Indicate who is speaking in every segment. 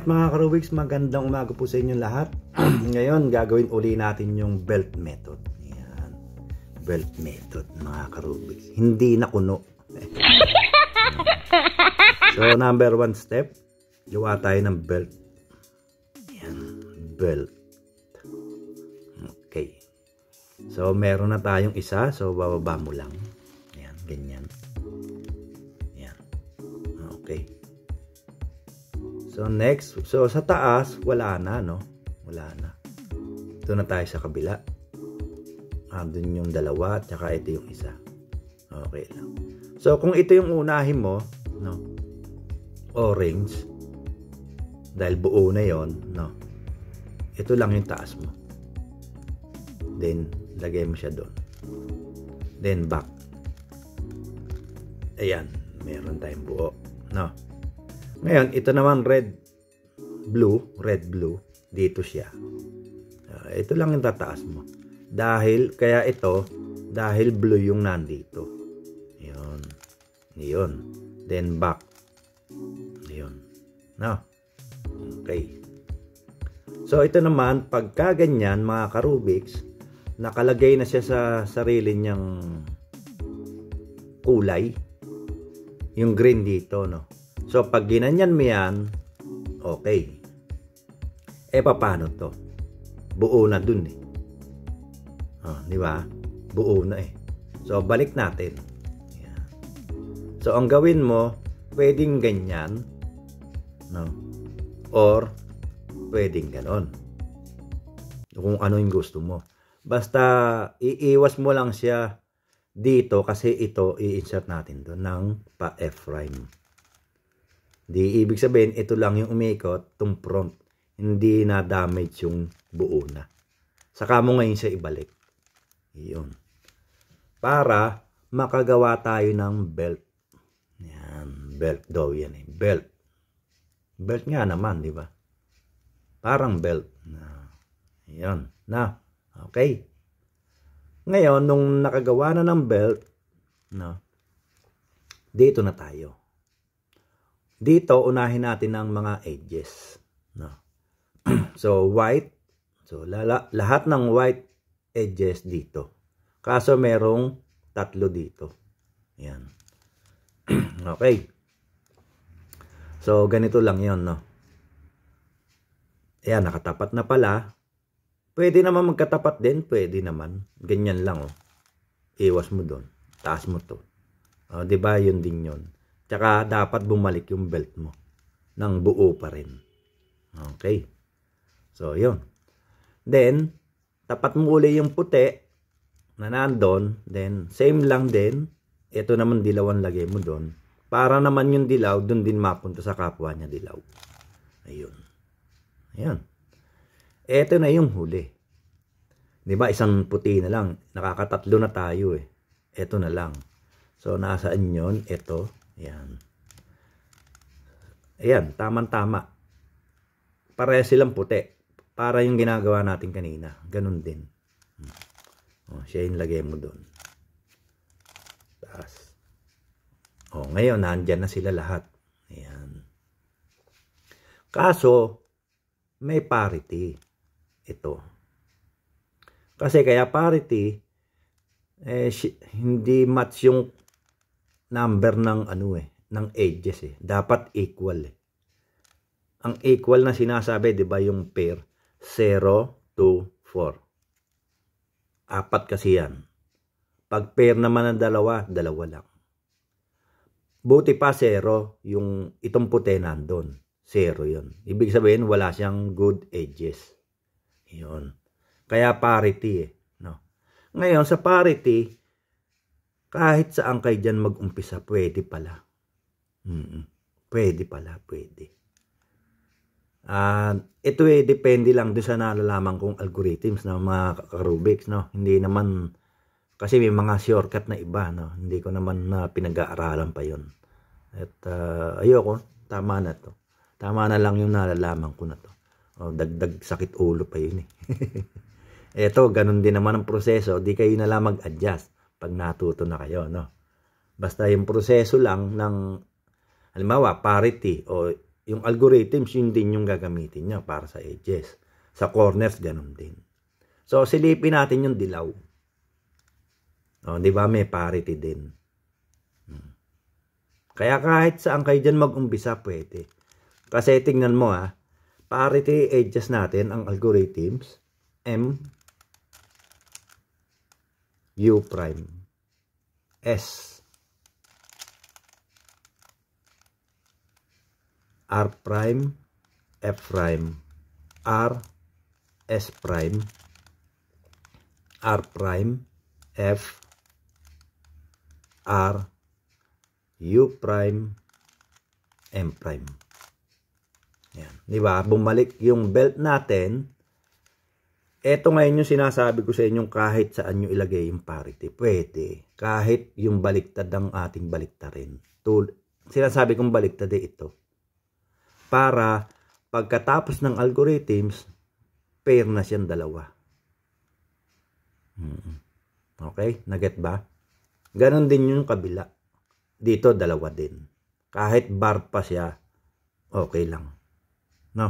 Speaker 1: Alright mga Karubiks, magandang umaga po sa inyong lahat. Ngayon, gagawin uli natin yung belt method. Yan. Belt method mga Karubiks. Hindi na kuno. So, number 1 step, gawa tayo ng belt. Yan. Belt. Okay. So, meron na tayong isa. So, bababa mo lang. Yan, ganyan. Yan. Okay. So next, so sa taas wala na, no? Wala na. Ito na tayo sa kabila. Doon yung dalawa at saka ito yung isa. Okay lang. So kung ito yung unahin mo, no? Orange. Dahil buo na yon, no? Ito lang yung taas mo. Then lagay mo siya doon. Then back. Ayan, meron tayong buo, no? Ngayon, ito naman red, blue, dito siya. Ito lang yung tataas mo. Dahil, kaya ito, dahil blue yung nandito. Yun. Yun. Then back. Yun. No? Okay. So, ito naman, pagka ganyan, mga Karubiks, nakalagay na siya sa sarili niyang kulay. Yung green dito, no? So, pag ginanyan mo yan, okay. Paano to? Buo na dun eh. Di ba? Buo na eh. So, balik natin. Yan. So, ang gawin mo, pwedeng ganyan, no? Or, pwedeng ganon. Kung ano yung gusto mo. Basta, iiwas mo lang siya dito kasi ito, i-insert natin doon ng pa-F-frame. Di ibig sabihin, ito lang yung umikot, itong front. Hindi na damage yung buo na. Saka mo ngayon siya ibalik. Iyon. Para makagawa tayo ng belt. Yan. Belt daw yan eh. Belt. Belt nga naman, di ba? Parang belt. Yan. Na. Okay. Ngayon, nung nakagawa na ng belt, no, dito na tayo. Dito, unahin natin ang mga edges. No? So, white. So, lahat ng white edges dito. Kaso, merong 3 dito. Yan. Okay. So, ganito lang yon, no? Ayan, nakatapat na pala. Pwede naman magkatapat din. Pwede naman. Ganyan lang, oh. Iwas mo doon. Taas mo to. Diba, yun din yun. Tsaka dapat bumalik yung belt mo ng buo pa rin. Okay. So, yun. Then, tapat mo uli yung puti na nandun. Then, same lang din. Ito naman dilawan lagay mo doon. Para naman yung dilaw, doon din mapunta sa kapwa niya dilaw. Ayun. Ayan. Ito na yung huli. Diba, isang puti na lang. Nakakatatlo na tayo eh. Ito na lang. So, nasaan yun? Ito. Ayan. Ayan, tamang-tama. Pareha silang puti. Para yung ginagawa natin kanina. Ganun din. Siya yung lagay mo doon. Taas. Ngayon, nandyan na sila lahat. Ayan. Kaso, may parity. Ito. Kasi kaya parity, hindi match yung number ng ng edges eh. Dapat equal eh. Ang equal na sinasabi, 'di ba, yung pair 0, 2, 4. 4 kasi 'yan. Pag pair naman ng dalawa lang. Buti pa 0, yung itong puti nandun. 0 'yon. Ibig sabihin wala siyang good edges. 'Yon. Kaya parity eh, no. Ngayon sa parity, kahit saan kayo dyan mag-umpisa, pwede pala. Pwede pala, pwede. Ito eh, depende lang doon sa nalalaman kong algorithms ng mga Karubiks, no? Hindi naman, kasi may mga shortcut na iba, no? Hindi ko naman pinag-aaralan pa yon. At ayoko, tama na to. Tama na lang yung nalalaman ko na to. Dagdag sakit ulo pa yun eh. Ito, ganun din naman ang proseso. Di kayo na lang mag-adjust pag natuto na kayo, no? Basta yung proseso lang ng, halimbawa, parity o yung algorithms, yun din yung gagamitin niya para sa edges. Sa corners, ganun din. So, silipin natin yung dilaw. O, di ba? May parity din. Kaya kahit saan kayo dyan mag-umbisa, pwede. Kasi tingnan mo parity edges natin, ang algorithms, M, U prime, S, R prime, F prime, R, S prime, R prime, F, R, U prime, M prime. Yan. Di ba? Bumalik yung belt natin. Ito ngayon yung sinasabi ko sa inyong kahit saan nyo ilagay yung parity. Pwede. Kahit yung baliktad ang ating baliktarin. Sinasabi kong baliktad ito. Para pagkatapos ng algorithms, pair na siyang dalawa. Okay? Naget ba? Ganon din yung kabila. Dito, dalawa din. Kahit bar pa siya, okay lang. No?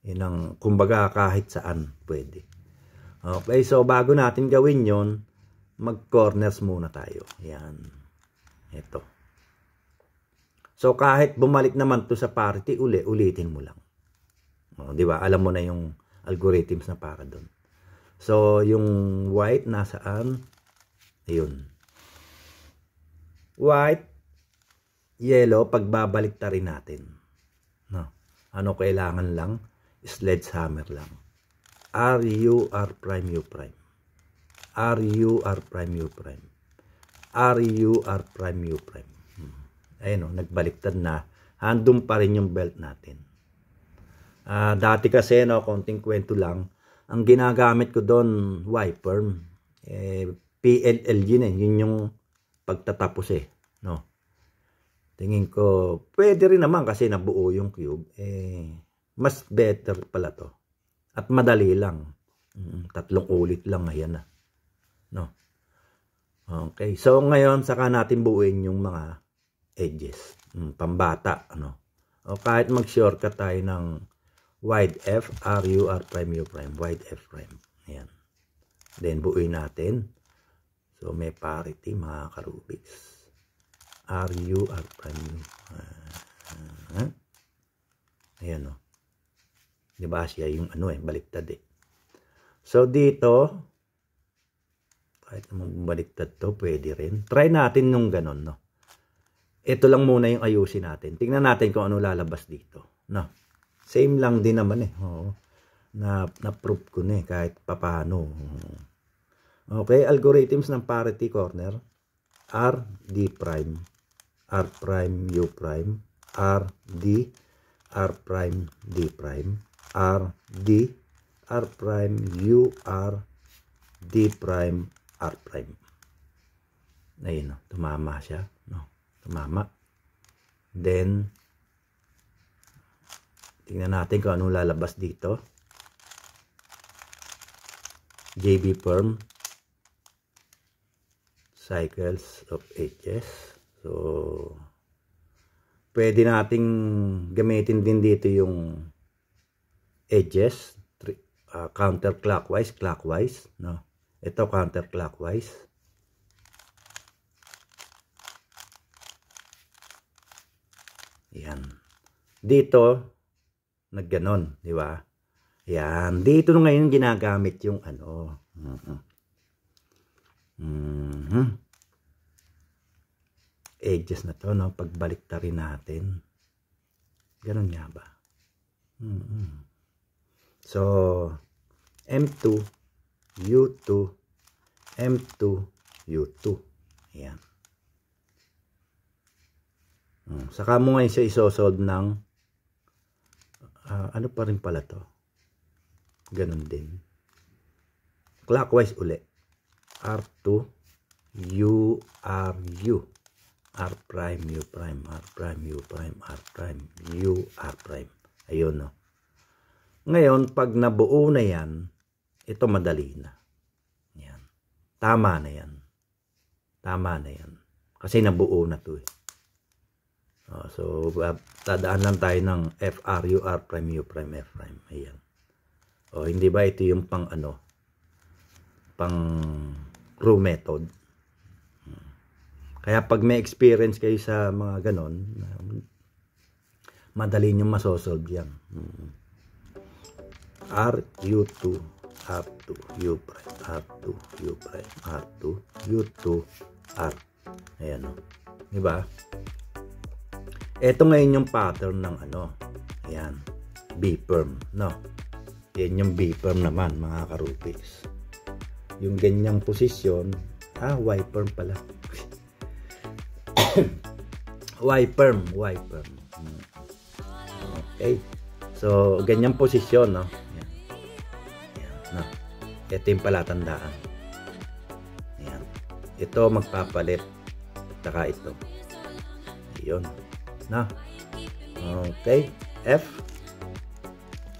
Speaker 1: Yun ang, kumbaga, kahit saan pwede. Okay, so bago natin gawin yon, mag-corners muna tayo. Yan. Ito. So, kahit bumalik naman to sa parity, ulitin mo lang. O, di ba? Alam mo na yung algorithms na para doon. So, yung white, nasaan? Ayun. White, yellow, pagbabalik ta rin natin. No? Ano kailangan lang? Sledgehammer lang. R, U, R prime, U prime. R, U, R prime, U prime. R, U, R prime, U prime. Ayun, nagbaliktad na. Handong pa rin yung belt natin. Dati kasi, konting kwento lang. Ang ginagamit ko doon, Y-perm. PLL yun Yun yung pagtatapos no? Tingin ko, pwede rin naman kasi nabuo yung cube. Mas better pala to. At madali lang. 3 ulit lang, ayan na. No? Okay, so ngayon, saka natin buuin yung mga edges. Pambata, ano? O kahit mag-shortcut tayo ng wide F, R, U, R prime, U prime. Wide F prime. Ayan. Then, buuin natin. So, may parity, mga karubiks. R, U, R prime, U. Ayan, o. Diba siya yung baliktad So, dito, kahit naman baliktad to, pwede rin. Try natin nung ganon, no? Ito lang muna yung ayusin natin. Tingnan natin kung ano lalabas dito. No? Same lang din naman Oo. Na-proof ko na kahit papano. Okay, algorithms ng parity corner. R, D prime. R prime, U prime. R, D. R prime, D prime. R, D. R prime, U, R. D prime, R prime. Ayun, no? Tumama siya. No? Tumama. Then, tingnan natin kung anong lalabas dito. JB perm. Cycles of edges. So, pwede nating gamitin din dito yung edges. Counterclockwise, clockwise. No? Ito counterclockwise. Yan. Dito, nagganon, di ba? Yan. Dito na ngayon ginagamit yung edges na to, no? Pagbalik ta rin natin. Ganon nga ba? So, M2, U2, M2, U2. Yan. Saka mo ngayon siya isosolve ng ano pa rin pala to. Ganon din. Clockwise uli. R2, U, R, U. R prime, U prime, R prime, U prime, R prime, U, R prime. Ayun, no. Ngayon, pag nabuo na yan, ito madali na. Yan. Tama na yan. Tama na yan. Kasi nabuo na to So, tadaan lang tayo ng F, R, U, R prime, U prime, F prime. Ayan. Hindi ba ito yung pang row method? Kaya pag may experience kayo sa mga ganon, madali nyo masosolve yan. R, U2, R2, U prime, R2, U prime, R2, U2, R. Ayan o. Diba? Ito ngayon yung pattern ng ayan, B-perm, no? Yan yung B-perm naman, mga ka-Rubiks. Yung ganyang posisyon, Y-perm pala. Y-perm. Okay. So, ganyang posisyon, no? Yan. Yan, no? Ito yung palatandaan. Yan. Ito magpapalit. Saka ito. Ayun. No? Okay. F,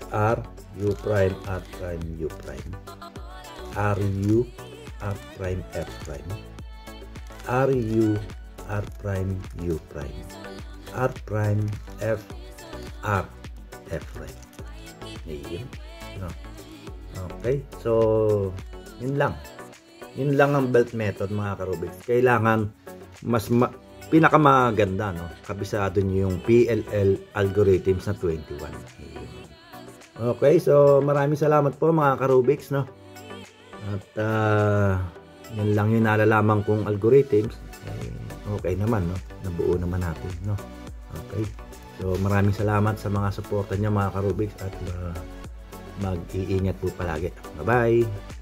Speaker 1: R, U prime, R prime, U prime. R, U, R prime, F prime. R, U, R prime, U prime. R prime, F, R, F prime. Ayun. No? Okay. So, yun lang. Yun lang ang belt method, mga ka-Rubiks. Kailangan pinakamaganda, no? Kabisado nyo yung PLL algorithms na 21. Okay, so maraming salamat po, mga ka-Rubiks, no? At yun lang yung nalalaman kong algorithms. Okay naman, no? Nabuo naman natin, no? Okay. So maraming salamat sa mga suporta nyo, mga ka-Rubiks, at mag-iingat po palagi. Bye-bye!